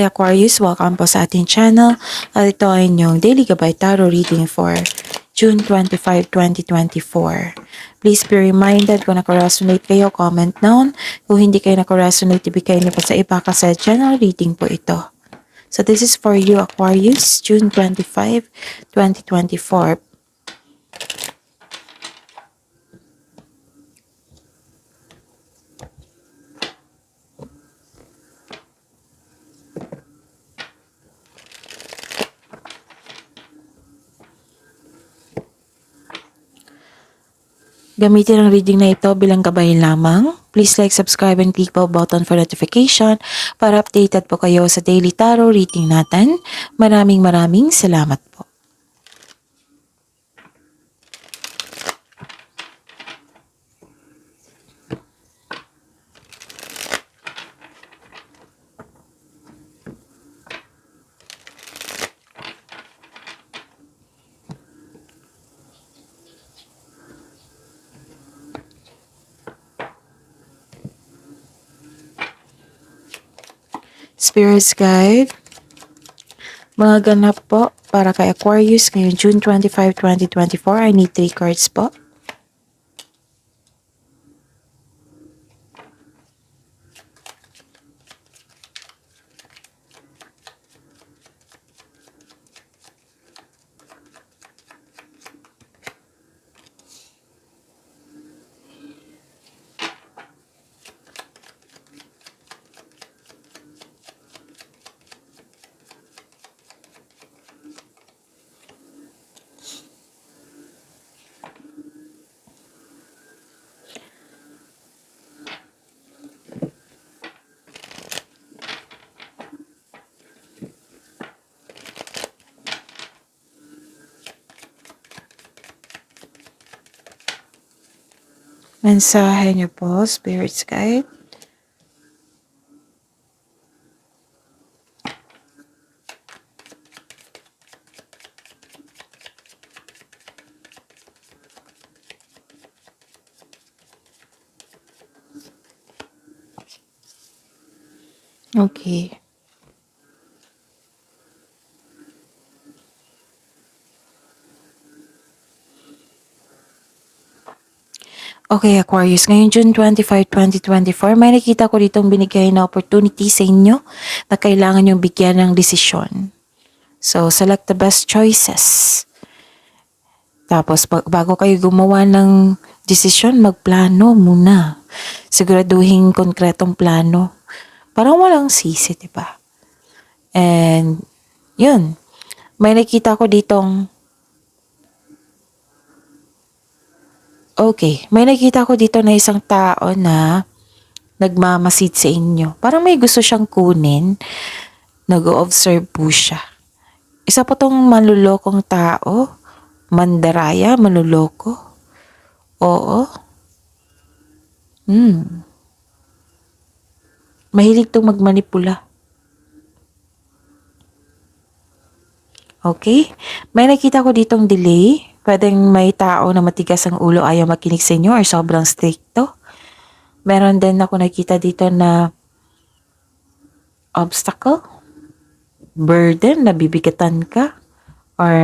Hi Aquarius, welcome po sa ating channel at ito ay inyong Daily Gabay Tarot reading for June 25, 2024. Please be reminded kung nakaresonate kayo, comment down. Kung hindi kayo nakaresonate, ibigay niyo po sa iba kasi channel reading po ito. So this is for you Aquarius, June 25, 2024. Gamitin ang reading na ito bilang gabay lamang. Please like, subscribe, and click bell button for notification para updated po kayo sa daily tarot reading natin. Maraming salamat po. Spirits Guide, mga ganap po para kay Aquarius ngayong June 25, 2024. I need 3 cards po. Mensahe niyo po, Spirits Guide. Okay. Okay, Aquarius, ngayong June 25, 2024, may nakita ko ditong binigay na opportunity sa inyo na kailangan yung bigyan ng desisyon. So, select the best choices. Tapos, bago kayo gumawa ng desisyon, magplano muna. Siguraduhin konkretong plano. Parang walang sisi, diba? And, yun. May nakita ko ditong may nakita ko dito na isang tao na nagmamasid sa inyo. Parang may gusto siyang kunin. Nag-o-observe po siya. Isa po tong manlulokong tao. Mandaraya, manluloko. Oo. Mahilig tong magmanipula. Okay? May nakita ko ditong delay. Pwedeng may tao na matigas ang ulo ayaw makinig sa inyo or sobrang stricto. Meron din ako nakita dito na obstacle, burden, nabibigatan ka, or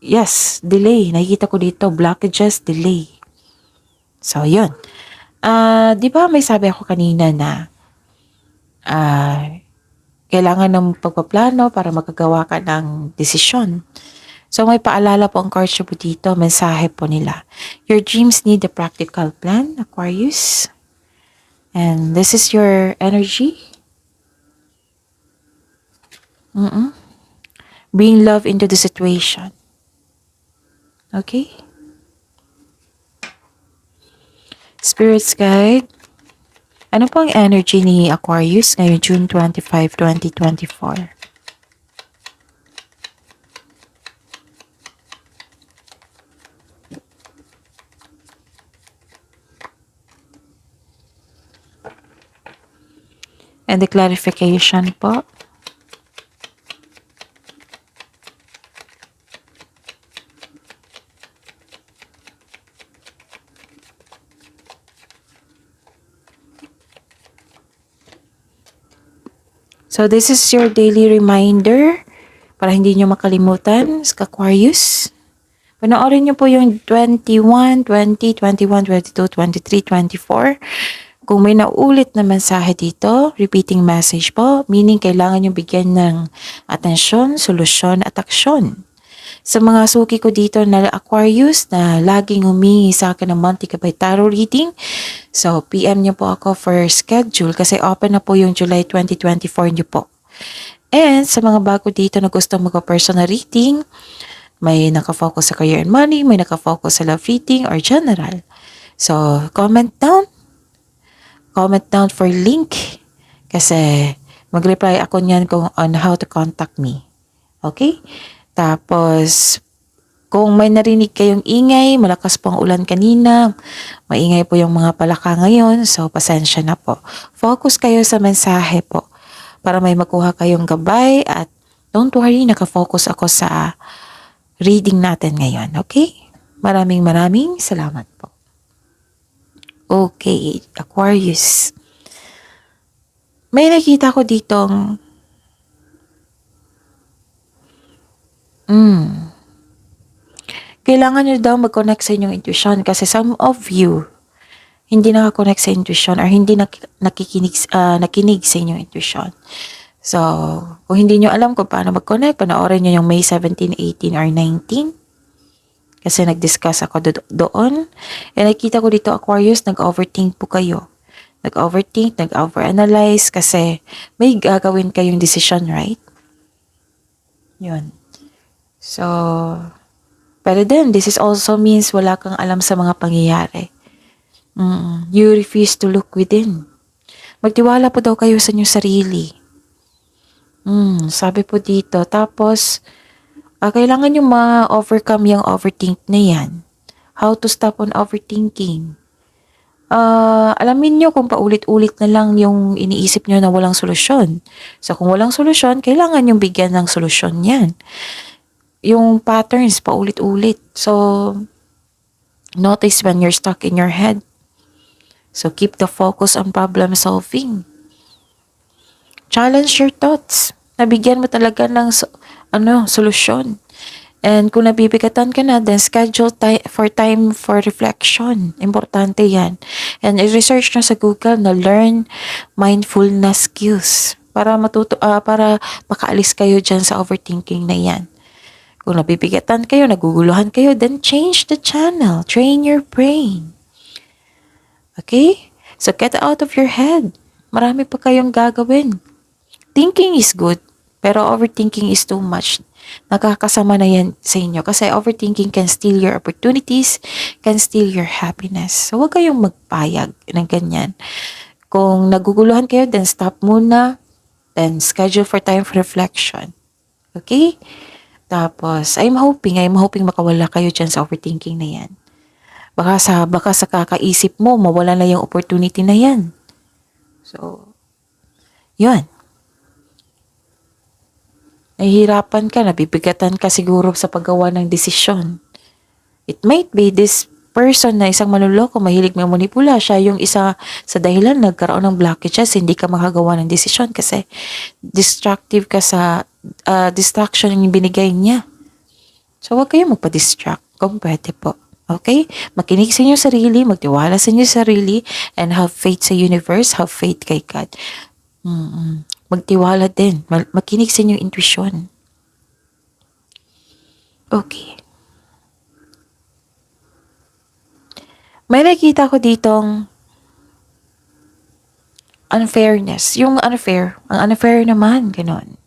yes, delay. Nakikita ko dito, blockages, delay. So, yun. Di ba may sabi ako kanina na kailangan ng pagpaplano para magagawa ka ng desisyon. So, may paalala po ang cards po dito, mensahe po nila. Your dreams need a practical plan, Aquarius. And this is your energy. Bring love into the situation. Okay? Spirits Guide, ano po ang energy ni Aquarius ngayong June 25, 2024? And the clarification po. So this is your daily reminder para hindi nyo makalimutan sa Aquarius. Panoorin nyo po yung 21, 20, 21, 22, 23, 24. Kung may naulit na mensahe dito, repeating message po, meaning kailangan nyo bigyan ng atensyon, solusyon at aksyon. Sa mga suki ko dito na Aquarius na laging humingi sa akin ng monthly Gabay Tarot reading, so PM nyo po ako for schedule kasi open na po yung July 2024 nyo po. And sa mga bago dito na gusto mag-personal reading, may nakafocus sa career and money, may nakafocus sa love reading or general. So, comment down for link kasi mag-reply ako niyan kung on how to contact me. Okay? Tapos, kung may narinig kayong ingay, malakas po ang ulan kanina, maingay po yung mga palaka ngayon, so pasensya na po. Focus kayo sa mensahe po para may makuha kayong gabay at don't worry, nakafocus ako sa reading natin ngayon, okay? Maraming salamat po. Okay, Aquarius. May nakita ko ditong kailangan nyo daw mag-connect sa inyong intuition kasi some of you hindi nakakonect sa intuition or hindi nakinig sa inyong intuition. So, kung hindi nyo alam kung paano mag-connect, panoorin nyo yung May 17, 18, or 19. Kasi nag-discuss ako doon. And nakita ko dito, Aquarius, nag-overthink po kayo. Nag-overthink, nag-overanalyze kasi may gagawin kayong decision, right? Yun. So, pero then, this is also means wala kang alam sa mga pangyayari. You refuse to look within. Magtiwala po daw kayo sa inyong sarili. Sabi po dito. Tapos, kailangan nyo ma-overcome yung overthink na yan. How to stop on overthinking. Alamin nyo kung paulit-ulit na lang yung iniisip nyo na walang solusyon. So, kung walang solusyon, kailangan yung bigyan ng solusyon yan. Yung patterns paulit-ulit. So, notice when you're stuck in your head. So, keep the focus on problem solving. Challenge your thoughts. Nabigyan mo talaga ng solusyon. And kung nabibigatan ka na, then schedule time for reflection. Importante yan. And i-research nyo sa Google na learn mindfulness skills para para makaalis kayo dyan sa overthinking na yan. Kung nabibigatan kayo, naguguluhan kayo, then change the channel. Train your brain. Okay? So get out of your head. Marami pa kayong gagawin. Thinking is good, pero overthinking is too much. Nakakasama na yan sa inyo kasi overthinking can steal your opportunities, can steal your happiness. So huwag kayong magpayag ng ganyan. Kung naguguluhan kayo, then stop muna, then schedule for time for reflection. Okay? Tapos, I'm hoping makawala kayo dyan sa overthinking na yan. Baka sa kakaisip mo, mawala na yung opportunity na yan. So, yun. Nahihirapan ka, nabibigatan ka siguro sa paggawa ng desisyon. It might be this person na isang manloloko, mahilig manipula, siya yung isa sa dahilan nagkaroon ng blockages, hindi ka makagawa ng desisyon kasi destructive ka sa distraction yung binigay niya. So, huwag kayo magpa-distract kung pwede po. Okay? Makinig sa inyo sarili, magtiwala sa inyo sarili, and have faith sa universe, have faith kay God. Magtiwala din. Makinig sa inyong intuition. Okay. May nakita ko ditong unfairness. Yung unfair. Ang unfair naman, ganun.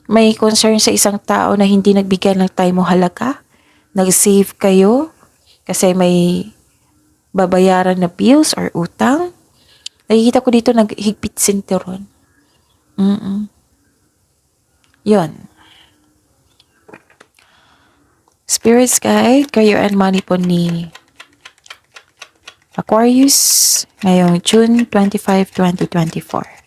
May concern sa isang tao na hindi nagbigay ng time mo halaga. Nag-save kayo kasi may babayaran na bills or utang. Nakikita ko dito naghigpit sinturon. Yun. Spirits guide, career and money po ni Aquarius ngayong June 25, 2024.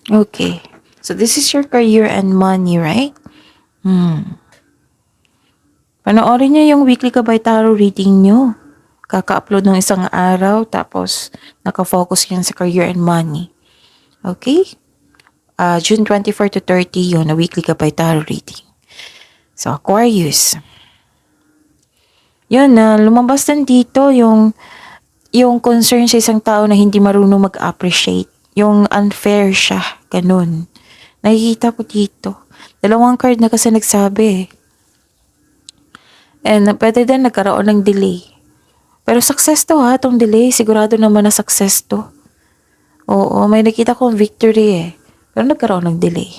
Okay. So this is your career and money, right? Panoorin niyo yung weekly Gabay Tarot reading niyo. Kaka-upload ng isang araw, tapos naka-focus yan sa career and money. Okay? June 24 to 30 yun, na weekly Gabay Tarot reading. So, Aquarius. Yun, lumabas din dito yung concern sa isang tao na hindi marunong mag-appreciate. Yung unfair siya, ganun. Nakikita ko dito. Dalawang card na kasi nagsabi eh. And pwede din nagkaroon ng delay. Pero success to ha, tong delay. Sigurado naman na success to. Oo, may nakita kong victory eh. Pero nagkaroon ng delay.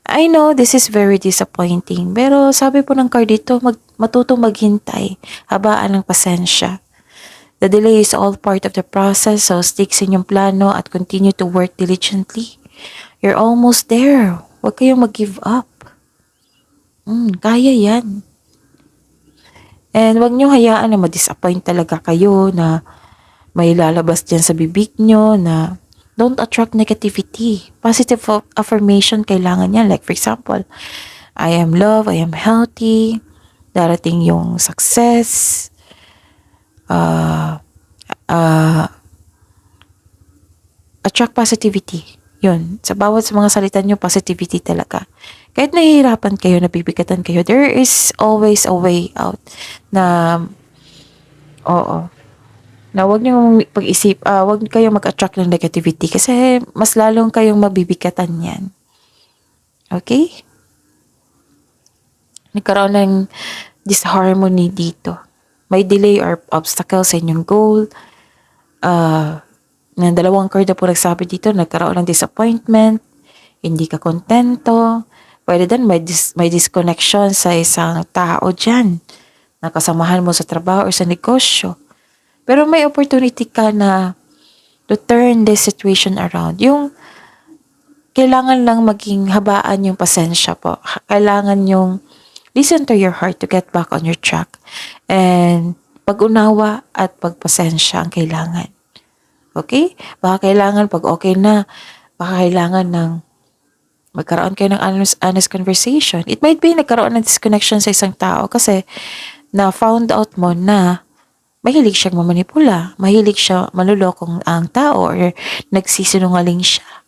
I know this is very disappointing. Pero sabi po ng card dito, matutong maghintay. Habaan ng pasensya. The delay is all part of the process, so stick sa inyong plano at continue to work diligently. You're almost there. Huwag kayong mag-give up. Kaya yan. And huwag nyo hayaan na ma-disappoint talaga kayo, na may lalabas dyan sa bibig nyo, na don't attract negativity. Positive affirmation kailangan yan. Like for example, I am love, I am healthy, darating yung success, attract positivity. Yun. Sa bawat sa mga salita nyo, positivity talaga. Kahit nahihirapan kayo, nabibigatan kayo, there is always a way out na, oo, na wag nyo pag-isip, wag kayong mag-attract ng negativity kasi mas lalong kayong mabibigatan yan. Okay? Nagkaroon ng disharmony dito. May delay or obstacle sa inyong goal. Na dalawang card na po nagsabi dito, nagkaroon ng disappointment, hindi ka kontento, pwede din may disconnection sa isang tao dyan, nakasamahan mo sa trabaho or sa negosyo. Pero may opportunity ka na to turn this situation around. Yung kailangan lang maging habaan yung pasensya po. Kailangan yung listen to your heart to get back on your track. And pag-unawa at pagpasensya ang kailangan. Okay? Baka kailangan pag okay na, baka kailangan ng magkaroon kayo ng honest conversation. It might be nagkaroon ng disconnection sa isang tao kasi na found out mo na mahilig siyang mamanipula, mahilig siya manlulokong ang tao or nagsisinungaling siya.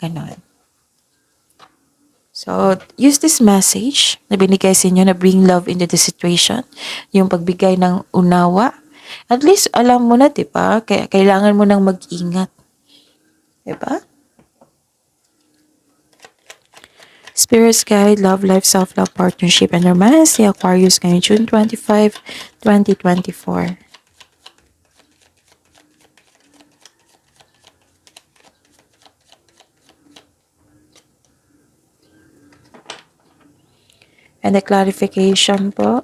Ganon. So, use this message na binigay sa inyo na bring love into the situation. Yung pagbigay ng unawa. At least, alam mo na, diba? Kaya kailangan mo nang mag-ingat. Diba? Spirits Guide, Love Life, Self-Love, Partnership, and Romance. Si Aquarius ngayon, June 25, 2024. And the clarification po.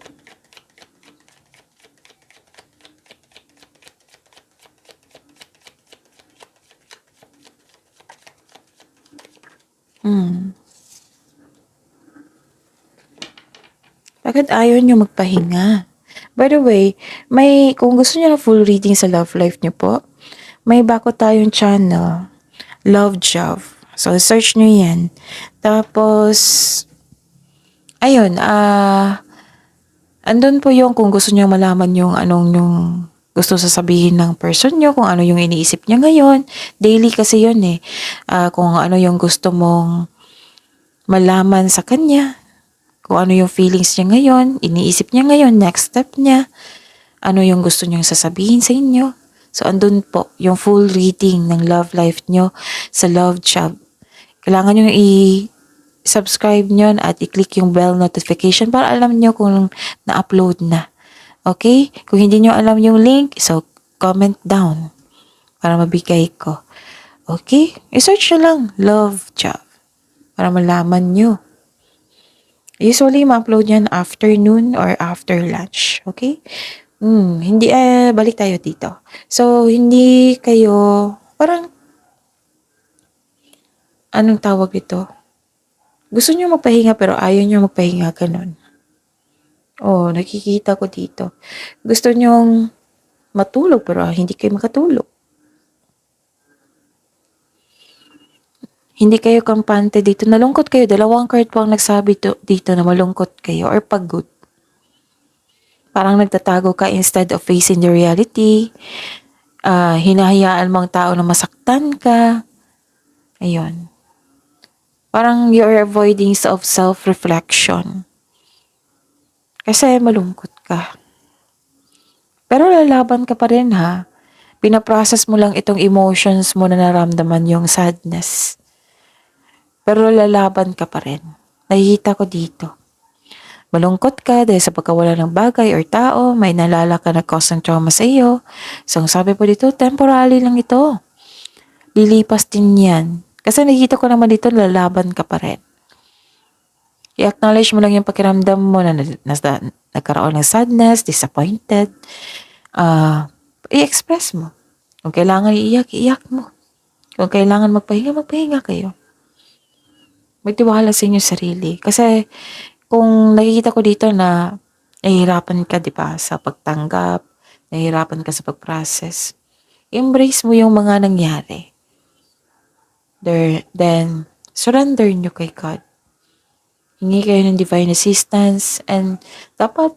Bakit ayaw nyo magpahinga? By the way, kung gusto nyo na full reading sa love life nyo po, may bago tayong channel, Love Job. So, search nyo yan. Tapos, ayun, andun po yung kung gusto nyo malaman yung anong yung gusto sasabihin ng person nyo, kung ano yung iniisip niya ngayon. Daily kasi yun eh. Kung ano yung gusto mong malaman sa kanya. Kung ano yung feelings niya ngayon, iniisip niya ngayon, next step niya. Ano yung gusto niyang sasabihin sa inyo. So, andun po yung full reading ng love life nyo sa Love Job. Kailangan nyo i-subscribe nyo at i-click yung bell notification para alam nyo kung na-upload na. Okay? Kung hindi nyo alam yung link, so comment down para mabigay ko. Okay? I-search nyo lang, Love Job, para malaman nyo. Usually, ma-upload yan afternoon or after lunch. Okay? Hindi, balik tayo dito. So, hindi kayo, parang, anong tawag ito? Gusto nyo magpahinga pero ayaw nyo magpahinga, ganun. Oh, nakikita ko dito. Gusto nyong matulog pero hindi kayo makatulog. Hindi kayo kampante dito. Nalungkot kayo. Dalawang card po ang nagsabi dito na malungkot kayo or pagod. Parang nagtatago ka instead of facing the reality. Hinahayaan mo ang tao na masaktan ka. Ayun. Parang you're avoiding of self-reflection. Kasi malungkot ka. Pero lalaban ka pa rin ha. Pinaprocess mo lang itong emotions mo na naramdaman yung sadness. Pero lalaban ka pa rin. Nakikita ko dito. Malungkot ka dahil sa pagkawala ng bagay or tao, may nalala ka na cause ng trauma sa iyo. So, sabi po dito, temporary lang ito. Lilipas din yan. Kasi nakikita ko naman dito, lalaban ka pa rin. I-acknowledge mo lang yung pakiramdam mo na nagkaroon ng sadness, disappointed. I-express mo. Kung kailangan iiyak, iiyak mo. Kung kailangan magpahinga, magpahinga kayo. May tiwala sa inyong sarili. Kasi kung nakikita ko dito na nahihirapan ka, di ba, sa pagtanggap, nahihirapan ka sa pag-process, embrace mo yung mga nangyari. Then, surrender nyo kay God. Hingi kayo ng divine assistance and dapat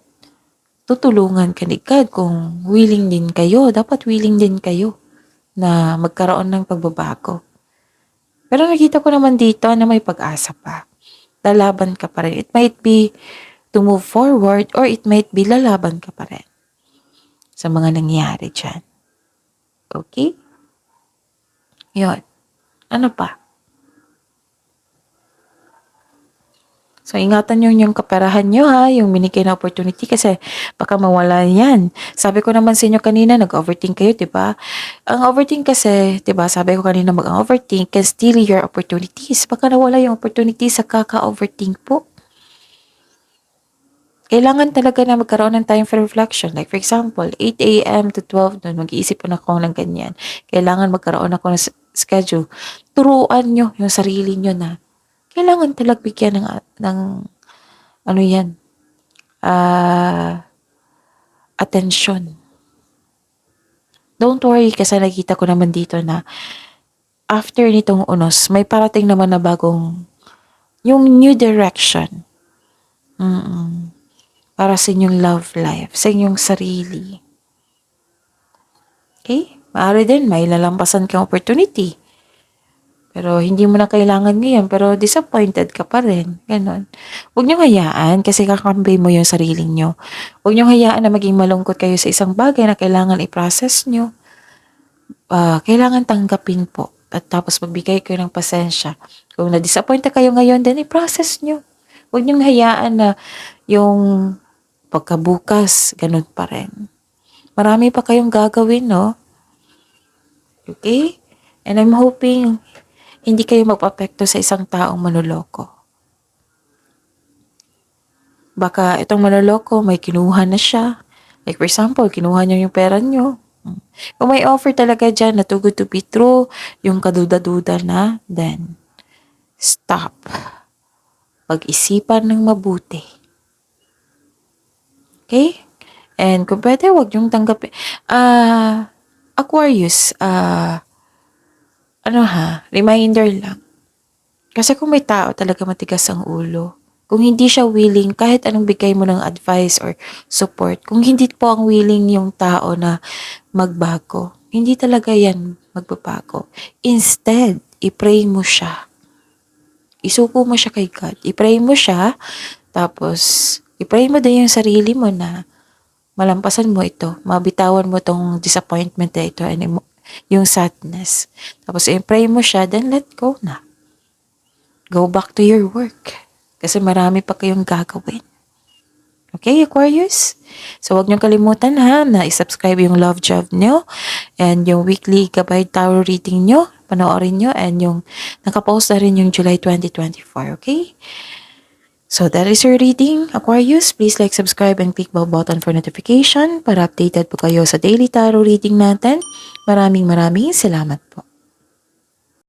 tutulungan ka ni God kung willing din kayo. Dapat willing din kayo na magkaroon ng pagbabago. Pero nakita ko naman dito na may pag-asa pa. Lalaban ka pa rin. It might be to move forward or it might be lalaban ka pa rin sa mga nangyari dyan. Okay? Yun. Ano pa? So, ingatan nyo yung kaperahan nyo ha, yung binigay na opportunity kasi baka mawala yan. Sabi ko naman sa inyo kanina, nag-overthink kayo, diba? Ang overthink kasi, diba, sabi ko kanina mag-overthink can steal your opportunities. Baka nawala yung opportunity sa kaka-overthink po. Kailangan talaga na magkaroon ng time for reflection. Like for example, 8 a.m. to 12 noon, mag-iisip po na ako ng ganyan. Kailangan magkaroon ako ng schedule. Turuan nyo yung sarili nyo na kailangan talaga bigyan ng ano yan, attention. Don't worry kasi nakita ko naman dito na after nitong unos, may parating naman na bagong, yung new direction. Para sa inyong love life, sa inyong sarili. Okay? Maaari din, may lalampasan kang opportunity. Pero hindi mo na kailangan ngayon, pero disappointed ka pa rin. Ganon. Huwag niyong hayaan kasi kakambay mo yung sarili niyo. Huwag niyong hayaan na maging malungkot kayo sa isang bagay na kailangan i-process niyo. Kailangan tanggapin po. At tapos magbigay kayo ng pasensya. Kung na-disappoint kayo ngayon, then i-process niyo. Huwag niyong hayaan na yung pagkabukas, ganun pa rin. Marami pa kayong gagawin, no? Okay? And I'm hoping hindi kayo magpapekto sa isang taong manloloko. Baka itong manloloko, may kinuha na siya. Like for example, kinuha niyo yung pera niyo. Kung may offer talaga dyan na too good to be true, yung kaduda-duda na, then stop. Pag-isipan ng mabuti. Okay? And kung pwede, huwag niyong tanggapin. Aquarius, reminder lang. Kasi kung may tao talaga matigas ang ulo, kung hindi siya willing, kahit anong bigay mo ng advice or support, kung hindi po ang willing yung tao na magbago, hindi talaga yan magbabago. Instead, i-pray mo siya. Isuko mo siya kay God. I-pray mo siya, tapos i-pray mo din yung sarili mo na malampasan mo ito, mabitawan mo tong disappointment na ito and yung sadness. Tapos i-pray mo siya, then let go na. Go back to your work. Kasi marami pa kayong gagawin. Okay, Aquarius? So, huwag niyong kalimutan ha, na i-subscribe yung Love Job nyo and yung weekly Gabay Tarot reading nyo, panoorin nyo, and yung nakapost na rin yung July 2024, okay? So, that is your reading, Aquarius. Please like, subscribe, and click bell button for notification para updated po kayo sa daily tarot reading natin. Maraming salamat po.